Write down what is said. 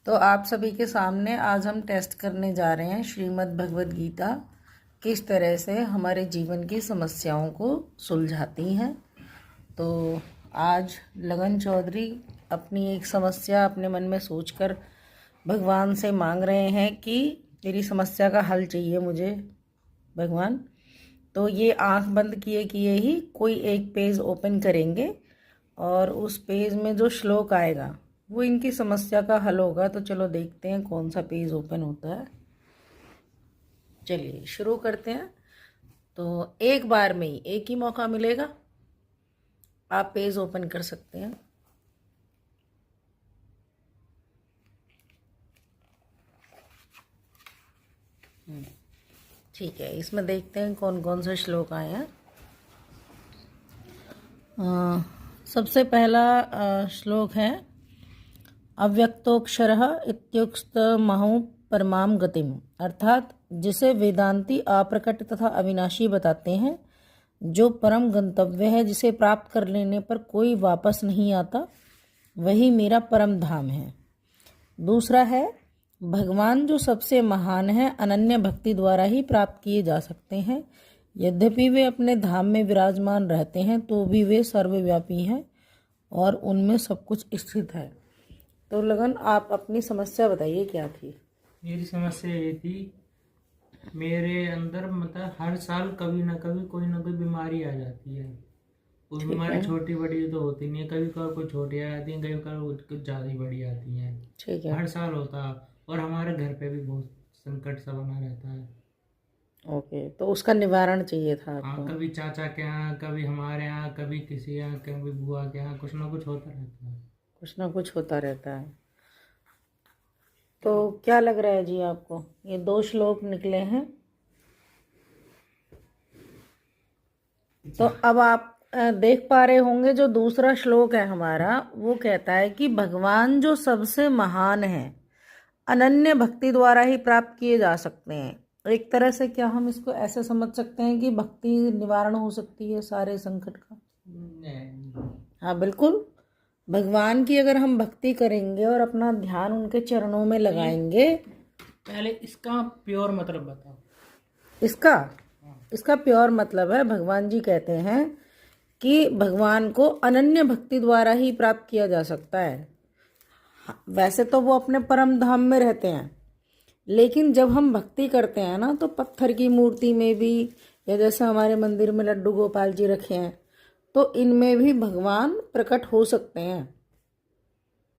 तो आप सभी के सामने आज हम टेस्ट करने जा रहे हैं श्रीमद् भगवद गीता किस तरह से हमारे जीवन की समस्याओं को सुलझाती हैं। तो आज लगन चौधरी अपनी एक समस्या अपने मन में सोचकर भगवान से मांग रहे हैं कि मेरी समस्या का हल चाहिए मुझे भगवान। तो ये आंख बंद किए किए ही कोई एक पेज ओपन करेंगे और उस पेज में जो श्लोक आएगा वो इनकी समस्या का हल होगा। तो चलो देखते हैं कौन सा पेज ओपन होता है। चलिए शुरू करते हैं। तो एक बार में ही एक ही मौका मिलेगा, आप पेज ओपन कर सकते हैं। ठीक है, इसमें देखते हैं कौन कौन से श्लोक आए हैं। सबसे पहला श्लोक है अव्यक्तोक्षरः इत्युक्तमहं परमां गतिम, अर्थात जिसे वेदांती अप्रकट तथा अविनाशी बताते हैं, जो परम गंतव्य है, जिसे प्राप्त कर लेने पर कोई वापस नहीं आता, वही मेरा परम धाम है। दूसरा है भगवान जो सबसे महान है, अनन्य भक्ति द्वारा ही प्राप्त किए जा सकते हैं। यद्यपि वे अपने धाम में विराजमान रहते हैं तो भी वे सर्वव्यापी हैं और उनमें सब कुछ स्थित है। तो लगन आप अपनी समस्या बताइए क्या थी। मेरी समस्या ये थी, मेरे अंदर मतलब हर साल कभी ना कभी कोई ना कोई बीमारी आ जाती है। वो बीमारी छोटी बड़ी तो होती नहीं है, कभी कभी कुछ छोटी आ जाती है, कभी कभी कुछ ज़्यादा ही बड़ी आती हैं। ठीक है, हर साल होता। और हमारे घर पे भी बहुत संकट सा बना रहता है। ओके। तो उसका निवारण चाहिए था हाँ, आपको। कभी चाचा के यहाँ, कभी हमारे यहाँ, कभी किसी यहाँ, कभी बुआ के यहाँ, कुछ ना कुछ होता रहता है। कुछ ना कुछ होता रहता है। तो क्या लग रहा है जी आपको, ये 2 श्लोक निकले हैं। तो अब आप देख पा रहे होंगे जो दूसरा श्लोक है हमारा, वो कहता है कि भगवान जो सबसे महान है, अनन्य भक्ति द्वारा ही प्राप्त किए जा सकते हैं। एक तरह से क्या हम इसको ऐसे समझ सकते हैं कि भक्ति निवारण हो सकती है सारे संकट का। हाँ बिल्कुल, भगवान की अगर हम भक्ति करेंगे और अपना ध्यान उनके चरणों में लगाएंगे। पहले इसका प्योर मतलब बताओ। इसका प्योर मतलब है, भगवान जी कहते हैं कि भगवान को अनन्य भक्ति द्वारा ही प्राप्त किया जा सकता है। वैसे तो वो अपने परम धाम में रहते हैं, लेकिन जब हम भक्ति करते हैं ना, तो पत्थर की मूर्ति में भी, या जैसे हमारे मंदिर में लड्डू गोपाल जी रखे हैं, तो इनमें भी भगवान प्रकट हो सकते हैं।